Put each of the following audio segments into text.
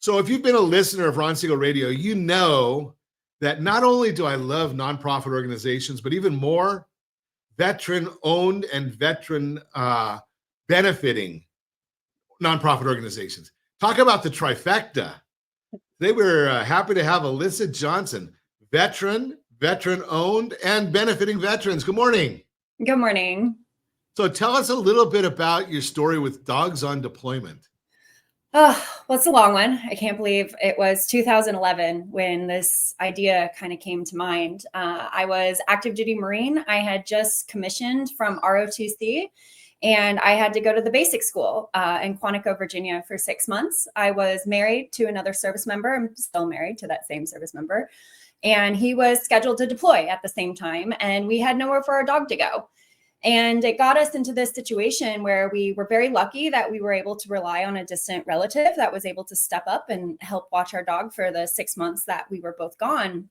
So if you've been a listener of Ron Siegel Radio, you know that not only do I love nonprofit organizations, but even more, veteran-owned and veteran benefiting nonprofit organizations. Talk about the trifecta. They were happy to have Alisa Johnson, veteran-owned, and benefiting veterans. Good morning. Good morning. So tell us a little bit about your story with Dogs on Deployment. Oh, well, it's a long one. I can't believe it was 2011 when this idea kind of came to mind. I was active duty Marine. I had just commissioned from ROTC, and I had to go to the basic school in Quantico, Virginia for 6 months. I was married to another service member. I'm still married to that same service member. And he was scheduled to deploy at the same time, and we had nowhere for our dog to go. And it got us into this situation where we were very lucky that we were able to rely on a distant relative that was able to step up and help watch our dog for the 6 months that we were both gone.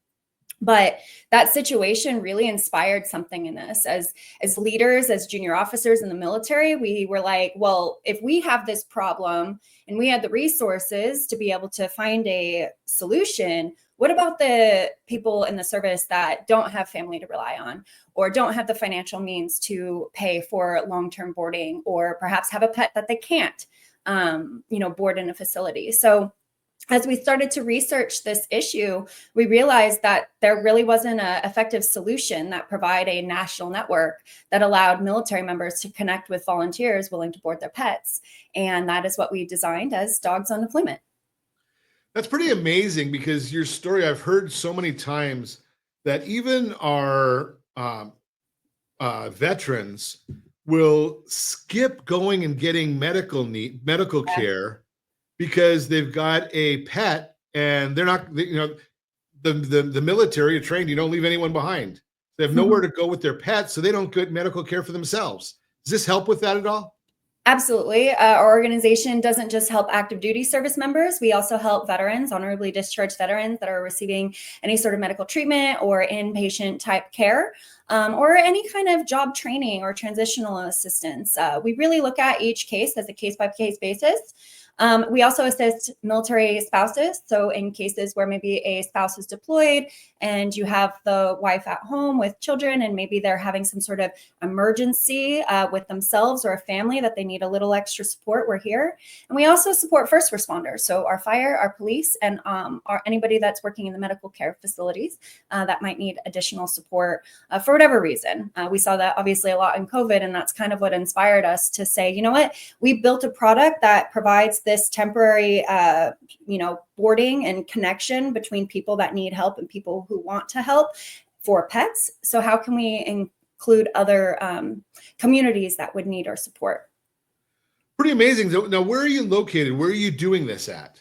But that situation really inspired something in us as leaders, as junior officers in the military. We were like, well, if we have this problem and we had the resources to be able to find a solution, what about the people in the service that don't have family to rely on or don't have the financial means to pay for long-term boarding, or perhaps have a pet that they can't, board in a facility? So as we started to research this issue, we realized that there really wasn't an effective solution that provided a national network that allowed military members to connect with volunteers willing to board their pets. And that is what we designed as Dogs on Deployment. That's pretty amazing, because your story, I've heard so many times that even our veterans will skip going and getting medical care because they've got a pet, and they're not, the military are trained, you don't leave anyone behind. They have nowhere to go with their pets, so they don't get medical care for themselves. Does this help with that at all? Absolutely. Our organization doesn't just help active duty service members. We also help veterans, honorably discharged veterans that are receiving any sort of medical treatment or inpatient type care, or any kind of job training or transitional assistance. We really look at each case as a case-by-case basis. We also assist military spouses. So in cases where maybe a spouse is deployed and you have the wife at home with children, and maybe they're having some sort of emergency with themselves or a family that they need a little extra support, we're here. And we also support first responders. So our fire, our police, and anybody that's working in the medical care facilities that might need additional support for whatever reason. We saw that obviously a lot in COVID, and that's kind of what inspired us to say, you know what, we built a product that provides this temporary, boarding and connection between people that need help and people who want to help for pets. So how can we include other communities that would need our support? Pretty amazing. Now, where are you located? Where are you doing this at?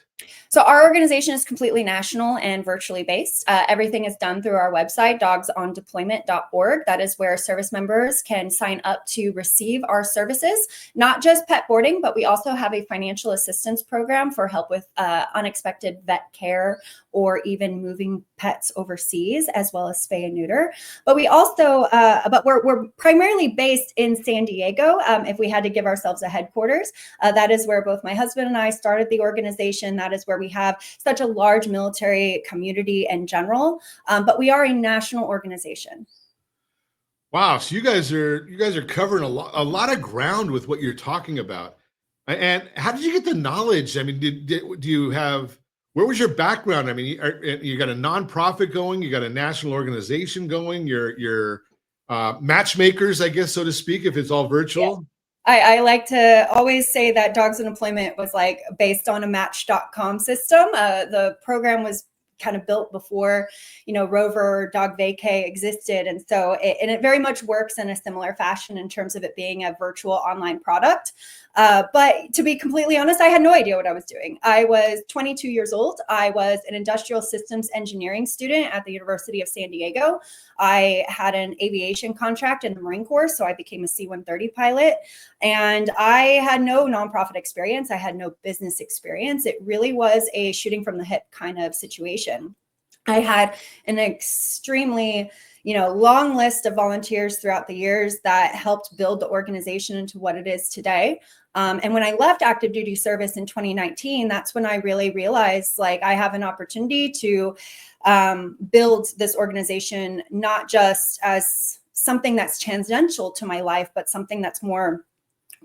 So our organization is completely national and virtually based. Everything is done through our website, dogsondeployment.org. That is where service members can sign up to receive our services, not just pet boarding, but we also have a financial assistance program for help with unexpected vet care or even moving pets overseas, as well as spay and neuter. But we also, we're primarily based in San Diego. If we had to give ourselves a headquarters, that is where both my husband and I started the organization. That is where we have such a large military community in general. But we are a national organization. Wow. So you guys are covering a lot of ground with what you're talking about. And how did you get the knowledge? I mean, do you have, where was your background? I mean, you got a nonprofit going, you got a national organization going, you're matchmakers, I guess, so to speak, if it's all virtual. Yeah. I like to always say that Dogs on Deployment was like based on a Match.com system. The program was kind of built before, Rover, Dog Vacay existed. And so it very much works in a similar fashion in terms of it being a virtual online product. But to be completely honest, I had no idea what I was doing. I was 22 years old. I was an industrial systems engineering student at the University of San Diego. I had an aviation contract in the Marine Corps, so I became a C-130 pilot. And I had no nonprofit experience. I had no business experience. It really was a shooting from the hip kind of situation. I had an extremely long list of volunteers throughout the years that helped build the organization into what it is today. And when I left active duty service in 2019, that's when I really realized like I have an opportunity to build this organization, not just as something that's tangential to my life, but something that's more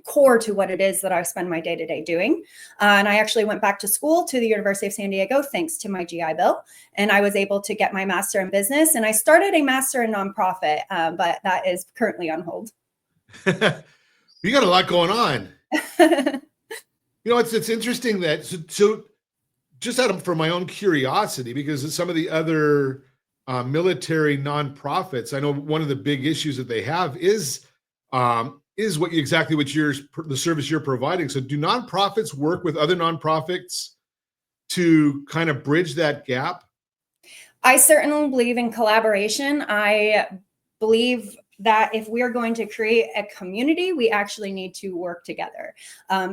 core to what it is that I spend my day-to-day doing. And I actually went back to school to the University of San Diego, thanks to my GI Bill. And I was able to get my master in business. And I started a master in nonprofit, but that is currently on hold. You got a lot going on. It's interesting that, so just for my own curiosity, because some of the other military nonprofits, I know one of the big issues that they have is the service you're providing. So do nonprofits work with other nonprofits to kind of bridge that gap? I certainly believe in collaboration. I believe that if we are going to create a community, we actually need to work together.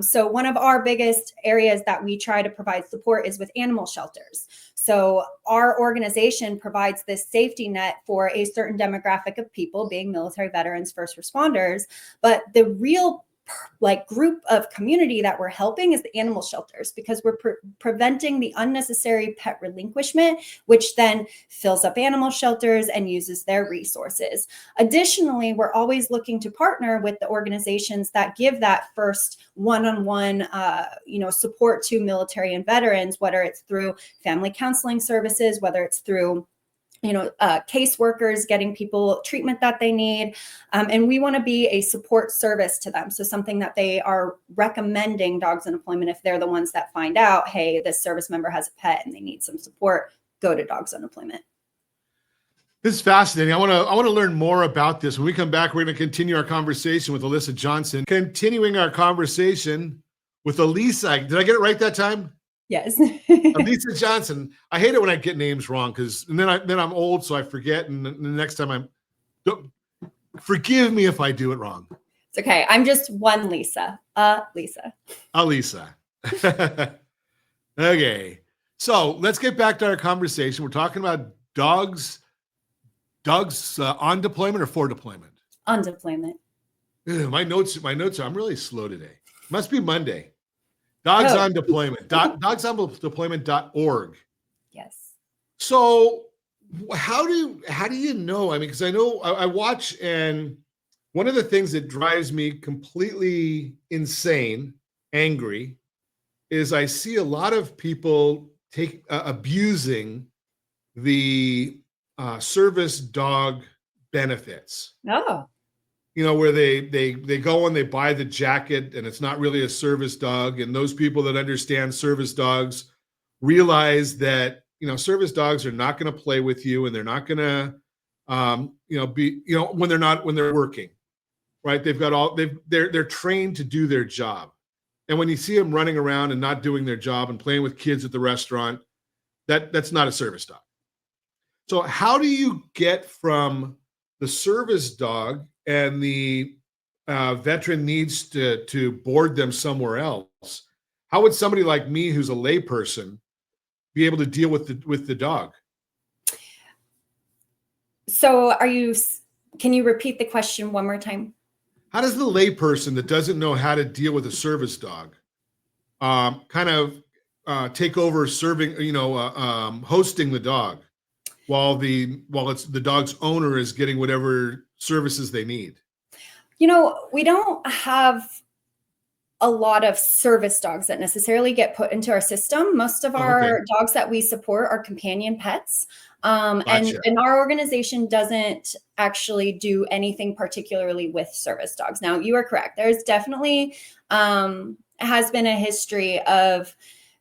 So one of our biggest areas that we try to provide support is with animal shelters. So our organization provides this safety net for a certain demographic of people, being military veterans, first responders. But the real group of community that we're helping is the animal shelters, because we're preventing the unnecessary pet relinquishment, which then fills up animal shelters and uses their resources. Additionally, we're always looking to partner with the organizations that give that first one-on-one support to military and veterans, whether it's through family counseling services, whether it's through caseworkers getting people treatment that they need. And we want to be a support service to them. So something that they are recommending Dogs on Deployment if they're the ones that find out, hey, this service member has a pet and they need some support, go to Dogs on Deployment. This is fascinating. I want to learn more about this. When we come back, we're going to continue our conversation with Alisa Johnson, continuing our conversation with Alisa. Did I get it right that time? Yes. Alisa Johnson. I hate it when I get names wrong because then I'm old, so I forget. And the next time forgive me if I do it wrong. It's okay. I'm just one Lisa. Lisa. Alisa. Okay. So let's get back to our conversation. We're talking about dogs on deployment or for deployment? On deployment. My notes are, I'm really slow today. Must be Monday. Dogs on Deployment. dogsondeployment.org. Yes. So how do you know? I mean, because I know I watch, and one of the things that drives me completely insane, angry, is I see a lot of people abusing the service dog benefits. Oh. Where they go and they buy the jacket and it's not really a service dog. And those people that understand service dogs realize that, service dogs are not going to play with you, and they're not going to, when they're working, right? They're trained to do their job. And when you see them running around and not doing their job and playing with kids at the restaurant, that's not a service dog. So how do you get from the service dog and the veteran needs to board them somewhere else? How would somebody like me, who's a layperson, be able to deal with the dog? So can you repeat the question one more time? How does the layperson that doesn't know how to deal with a service dog take over serving, hosting the dog while it's the dog's owner is getting whatever services they need? We don't have a lot of service dogs that necessarily get put into our system. Most of our dogs that we support are companion pets. Gotcha. And our organization doesn't actually do anything particularly with service dogs. Now, you are correct. There's definitely has been a history of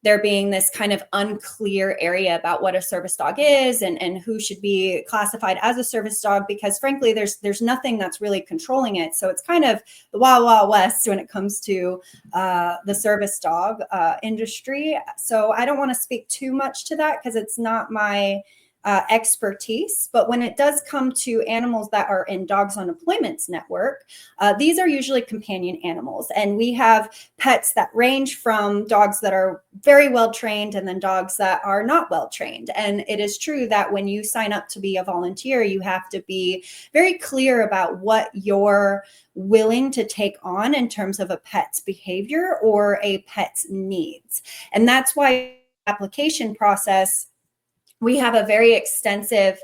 there being this kind of unclear area about what a service dog is and who should be classified as a service dog, because frankly, there's nothing that's really controlling it. So it's kind of the wild, wild west when it comes to the service dog industry. So I don't want to speak too much to that because it's not my expertise. But when it does come to animals that are in Dogs on Deployment's network, these are usually companion animals. And we have pets that range from dogs that are very well trained and then dogs that are not well trained. And it is true that when you sign up to be a volunteer, you have to be very clear about what you're willing to take on in terms of a pet's behavior or a pet's needs. And that's why application process, we have a very extensive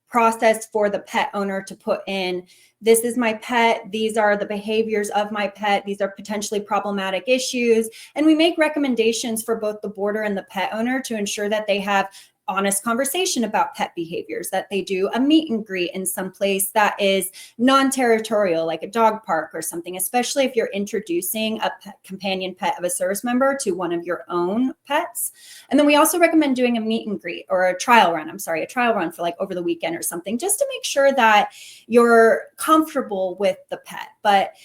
process for the pet owner to put in, this is my pet, these are the behaviors of my pet, these are potentially problematic issues. And we make recommendations for both the boarder and the pet owner to ensure that they have honest conversation about pet behaviors, that they do a meet and greet in some place that is non-territorial, like a dog park or something, especially if you're introducing a companion pet of a service member to one of your own pets. And then we also recommend doing a meet and greet or a trial run for like over the weekend or something, just to make sure that you're comfortable with the pet. But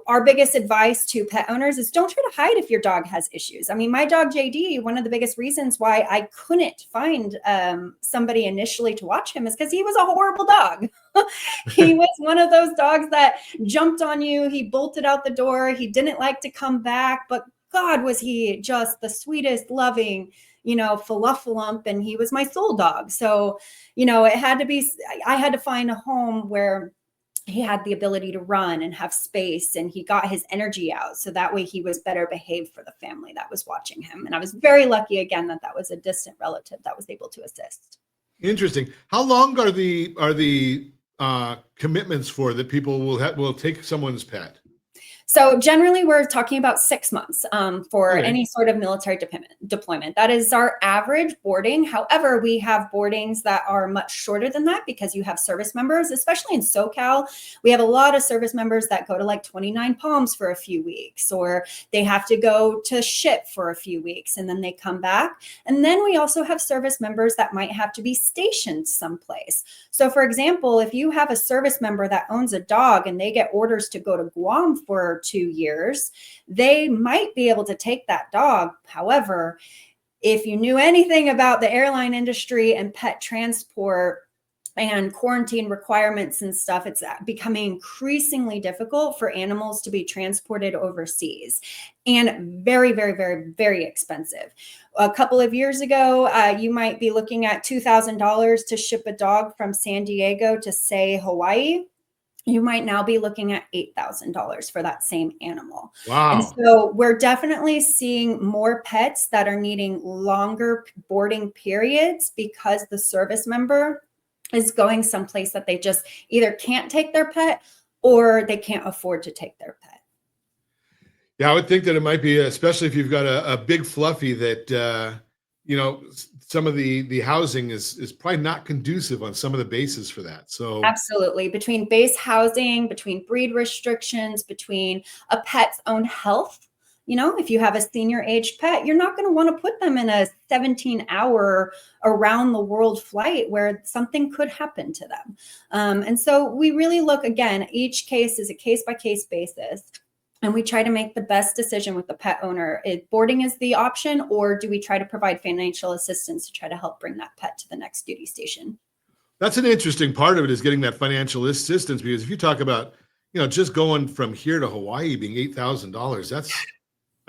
our biggest advice to pet owners is don't try to hide if your dog has issues. I mean, my dog JD, one of the biggest reasons why I couldn't find somebody initially to watch him is because he was a horrible dog. He was one of those dogs that jumped on you. He bolted out the door. He didn't like to come back, but God, was he just the sweetest, loving, fluffalump, and he was my soul dog. So, it had to be, I had to find a home where he had the ability to run and have space, and he got his energy out. So that way he was better behaved for the family that was watching him. And I was very lucky again that was a distant relative that was able to assist. Interesting. How long are the commitments for that people will take someone's pet? So generally, we're talking about 6 months for any sort of military deployment. That is our average boarding. However, we have boardings that are much shorter than that because you have service members, especially in SoCal. We have a lot of service members that go to like 29 Palms for a few weeks, or they have to go to SHIP for a few weeks and then they come back. And then we also have service members that might have to be stationed someplace. So for example, if you have a service member that owns a dog and they get orders to go to Guam for 2 years, they might be able to take that dog. However, if you knew anything about the airline industry and pet transport and quarantine requirements and stuff, it's becoming increasingly difficult for animals to be transported overseas, and very, very, very, very expensive. A couple of years ago, you might be looking at $2,000 to ship a dog from San Diego to, say, Hawaii. You might now be looking at $8,000 for that same animal. Wow. And so we're definitely seeing more pets that are needing longer boarding periods because the service member is going someplace that they just either can't take their pet or they can't afford to take their pet. Yeah, I would think that it might be, especially if you've got a big fluffy that, some of the housing is probably not conducive on some of the bases for that. So absolutely, between base housing, between breed restrictions, between a pet's own health, if you have a senior aged pet, you're not going to want to put them in a 17-hour around the world flight where something could happen to them. And so we really look, again, each case is a case by case basis. And we try to make the best decision with the pet owner. If boarding is the option, or do we try to provide financial assistance to try to help bring that pet to the next duty station? That's an interesting part of it, is getting that financial assistance, because if you talk about, just going from here to Hawaii being $8,000,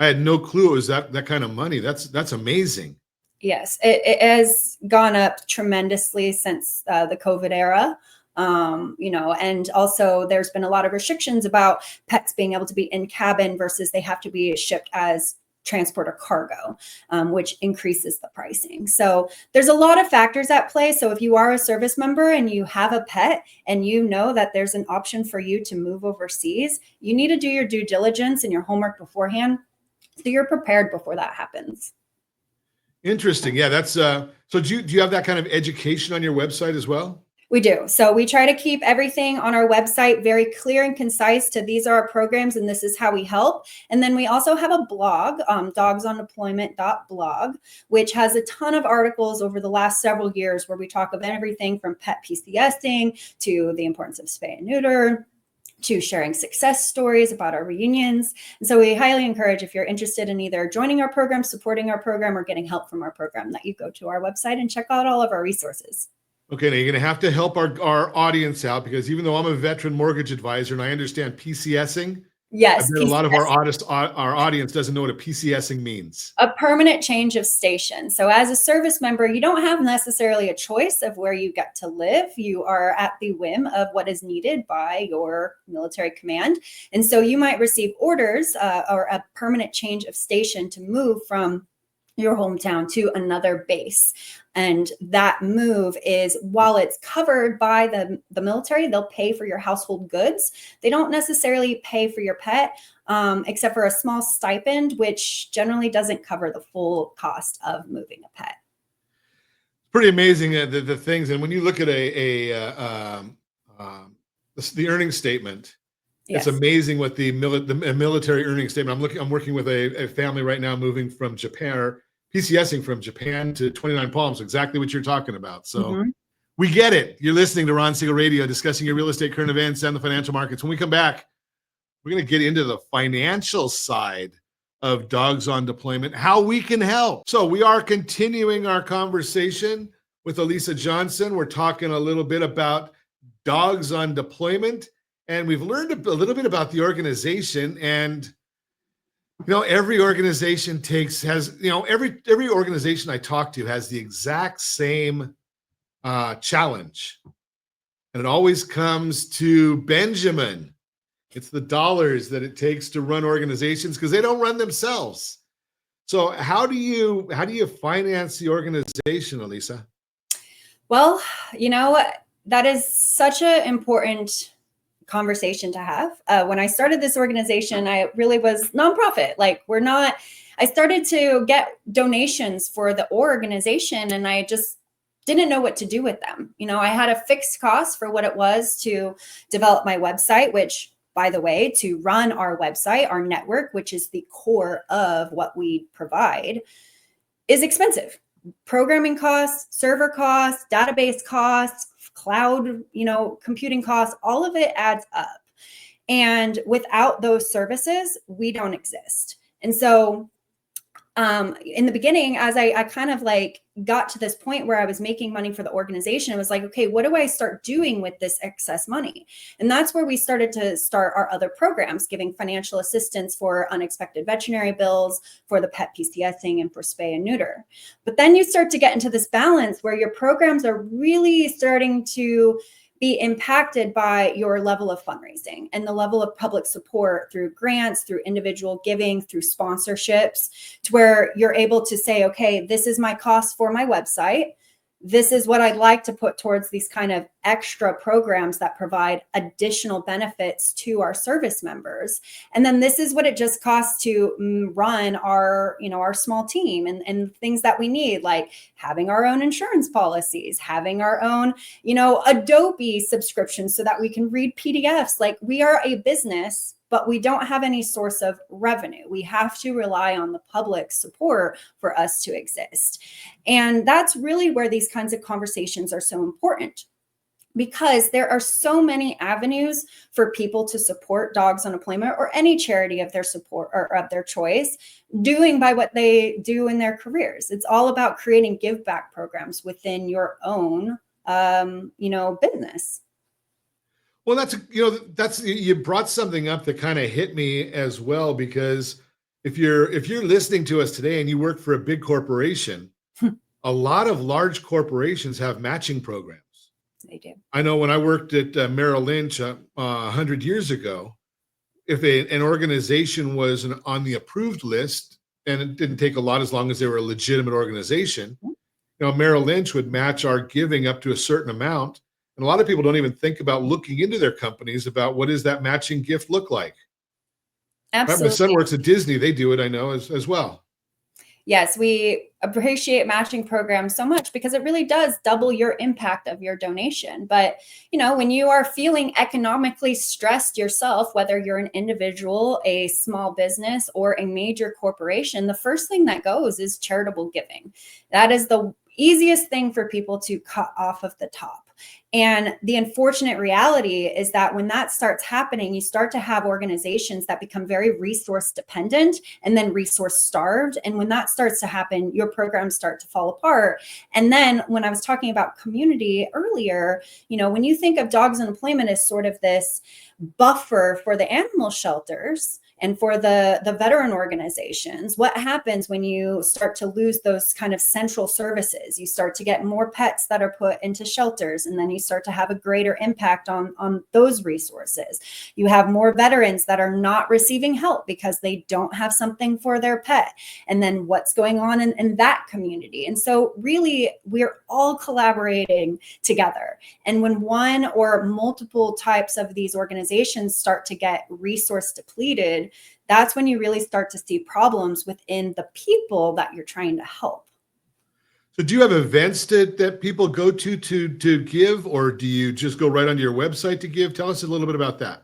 I had no clue it was that kind of money. That's amazing. Yes, it has gone up tremendously since the COVID era. And also there's been a lot of restrictions about pets being able to be in cabin versus they have to be shipped as transport or cargo, which increases the pricing. So there's a lot of factors at play. So if you are a service member and you have a pet and you know that there's an option for you to move overseas, you need to do your due diligence and your homework beforehand, so you're prepared before that happens. Interesting. Yeah, that's so do you have that kind of education on your website as well? We do. So we try to keep everything on our website very clear and concise to these are our programs and this is how we help. And then we also have a blog, dogsondeployment.blog, which has a ton of articles over the last several years where we talk of everything from pet PCSing to the importance of spay and neuter, to sharing success stories about our reunions. And so we highly encourage, if you're interested in either joining our program, supporting our program, or getting help from our program, that you go to our website and check out all of our resources. Okay, now you're going to have to help our audience out, because even though I'm a veteran mortgage advisor and I understand PCSing, Yes, I bet a lot of our audience doesn't know what a PCSing means. a permanent change of station. So as a service member, you don't have necessarily a choice of where you get to live. You are at the whim of what is needed by your military command. And so you might receive orders or a permanent change of station to move from your hometown to another base. And that move is, while it's covered by the military, they'll pay for your household goods. They don't necessarily pay for your pet, except for a small stipend, which generally doesn't cover the full cost of moving a pet. Pretty amazing, the things. And when you look at the earnings statement, Yes. it's amazing what the military earnings statement. I'm working with a family right now moving from Japan, PCSing from Japan to 29 Palms, exactly what you're talking about. So we get it. You're listening to Ron Siegel Radio, discussing your real estate, current events, and the financial markets. When we come back, we're going to get into the financial side of dogs on deployment, how we can help. So we are continuing our conversation with Alisa Johnson. We're talking a little bit about dogs on deployment, and we've learned a little bit about the organization. And every organization every organization I talk to has the exact same challenge, and it always comes to Benjamin. It's the dollars that it takes to run organizations, because they don't run themselves. So how do you finance the organization, Alisa? Well, that is such an important conversation to have. When I started this organization, I really was nonprofit. I started to get donations for the organization, and I just didn't know what to do with them. I had a fixed cost for what it was to develop my website, which, by the way, to run our website, our network, which is the core of what we provide, is expensive. Programming costs, server costs, database costs, cloud, computing costs, all of it adds up. And without those services, we don't exist. And so in the beginning, as I kind of got to this point where I was making money for the organization, it was like, okay, what do I start doing with this excess money? And that's where we started to start our other programs, giving financial assistance for unexpected veterinary bills, for the pet PCSing, and for spay and neuter. But then you start to get into this balance where your programs are really starting to be impacted by your level of fundraising and the level of public support through grants, through individual giving, through sponsorships, to where you're able to say, okay, this is my cost for my website. This is what I'd like to put towards these kind of extra programs that provide additional benefits to our service members. And then this is what it just costs to run our, our small team and things that we need, like having our own insurance policies, having our own, Adobe subscriptions so that we can read PDFs. Like, we are a business, but we don't have any source of revenue. We have to rely on the public support for us to exist. And that's really where these kinds of conversations are so important, because there are so many avenues for people to support dogs on deployment, or any charity of their support or of their choice, doing by what they do in their careers. It's all about creating give back programs within your own, business. Well, that's you brought something up that kind of hit me as well, because if you're listening to us today and you work for a big corporation, a lot of large corporations have matching programs. They do. I know when I worked at Merrill Lynch 100 years ago, if an organization was on the approved list, and it didn't take a lot as long as they were a legitimate organization, Merrill Lynch would match our giving up to a certain amount. And a lot of people don't even think about looking into their companies about what does that matching gift look like. Absolutely. My son works at Disney. They do it, I know, as well. Yes, we appreciate matching programs so much, because it really does double your impact of your donation. But, when you are feeling economically stressed yourself, whether you're an individual, a small business, or a major corporation, the first thing that goes is charitable giving. That is the easiest thing for people to cut off of the top. And the unfortunate reality is that when that starts happening, you start to have organizations that become very resource dependent and then resource starved. And when that starts to happen, your programs start to fall apart. And then when I was talking about community earlier, when you think of Dogs on Deployment as sort of this buffer for the animal shelters and for the veteran organizations, what happens when you start to lose those kind of central services? You start to get more pets that are put into shelters, and then you start to have a greater impact on those resources. You have more veterans that are not receiving help because they don't have something for their pet. And then what's going on in that community? And so really, we're all collaborating together. And when one or multiple types of these organizations start to get resource depleted, that's when you really start to see problems within the people that you're trying to help. So do you have events that people go to give, or do you just go right onto your website to give? Tell us a little bit about that.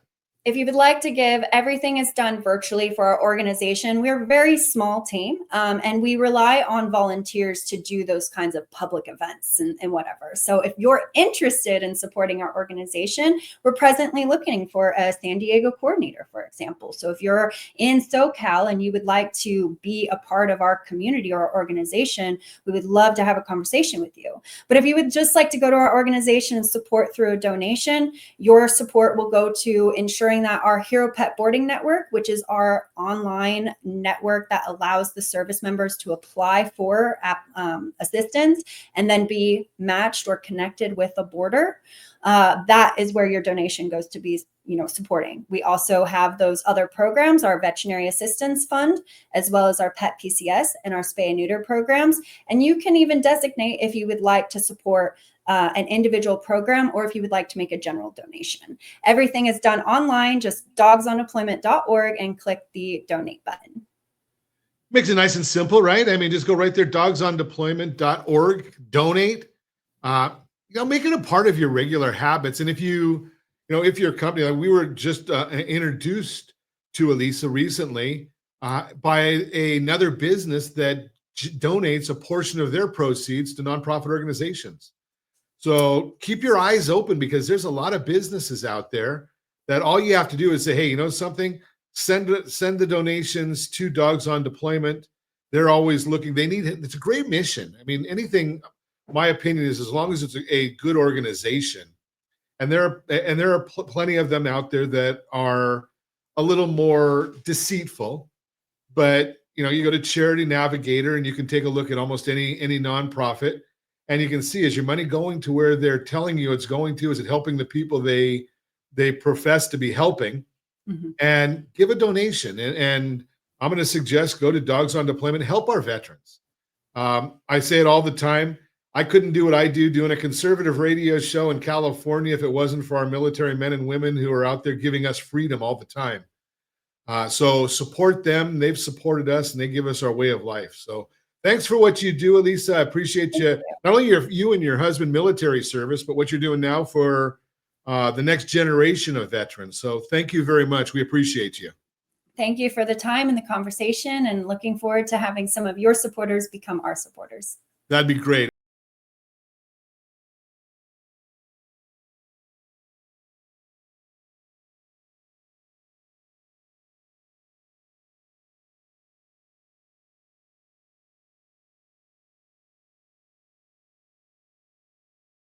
If you would like to give, everything is done virtually for our organization. We're a very small team, and we rely on volunteers to do those kinds of public events and whatever. So if you're interested in supporting our organization, we're presently looking for a San Diego coordinator, for example. So if you're in SoCal and you would like to be a part of our community or our organization, we would love to have a conversation with you. But if you would just like to go to our organization and support through a donation, your support will go to ensuring that our Hero Pet Boarding Network, which is our online network that allows the service members to apply for assistance and then be matched or connected with a boarder, that is where your donation goes to be supporting. We also have those other programs, our Veterinary Assistance Fund, as well as our Pet PCS and our Spay and Neuter programs. And you can even designate if you would like to support an individual program, or if you would like to make a general donation. Everything is done online, just dogsondeployment.org, and click the donate button. Makes it nice and simple, right? I mean, just go right there, dogsondeployment.org, donate. Make it a part of your regular habits. And if if your company, like we were just introduced to Alisa recently by another business that donates a portion of their proceeds to nonprofit organizations. So keep your eyes open, because there's a lot of businesses out there that all you have to do is say, hey, you know something? Send the donations to Dogs on Deployment. They're always looking. It's a great mission. I mean, anything, my opinion is, as long as it's a good organization, and there are plenty of them out there that are a little more deceitful, but you go to Charity Navigator and you can take a look at almost any nonprofit. And you can see, is your money going to where they're telling you it's going to? Is it helping the people they profess to be helping? Mm-hmm. And give a donation. And I'm going to suggest go to Dogs on Deployment, help our veterans. I say it all the time. I couldn't do what I do doing a conservative radio show in California if it wasn't for our military men and women who are out there giving us freedom all the time. So support them. They've supported us, and they give us our way of life. So thanks for what you do, Alisa. I appreciate you. Not only you and your husband military service, but what you're doing now for the next generation of veterans. So thank you very much. We appreciate you. Thank you for the time and the conversation, and looking forward to having some of your supporters become our supporters. That'd be great.